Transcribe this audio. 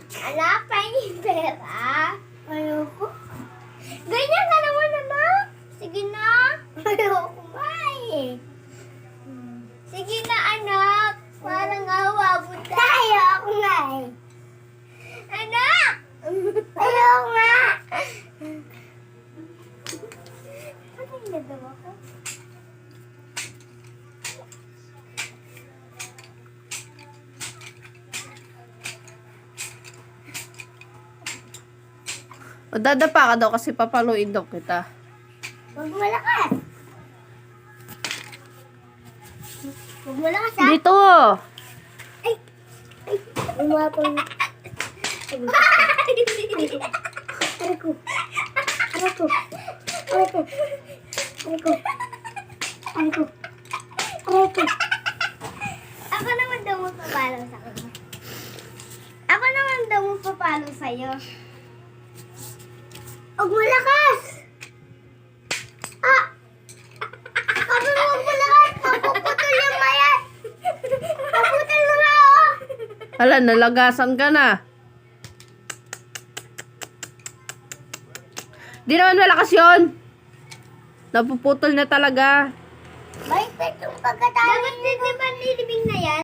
Anak, pahingin pera. Ayoko. Ganyan ka naman, anak. Sige na. Ayoko nga eh. Sige na, anak. Parang awa mo tayo. Ayoko nga eh. Anak! Ayoko nga. Ano yung nagawa ko? O dadapa ka daw kasi papaluin daw kita. Huwag malakas. Huwag malakas ha. Dito! Ay! Ay! Umapang. Aray ko. Aray ko. Aray ko. Aray ko. Aray ko. Aray ko. Ako naman daw magpapalo sa kanya. Ako naman daw magpapalo sa'yo. Huwag malakas! Ah! Sabi mo huwag malakas! Mapuputol yung mayat! Mapuputol mo na ako! Hala, nalagasan ka na. Di naman malakas yun. Napuputol na talaga. Balik yung pagkatapos. Dapat din di ba nilibing na yan?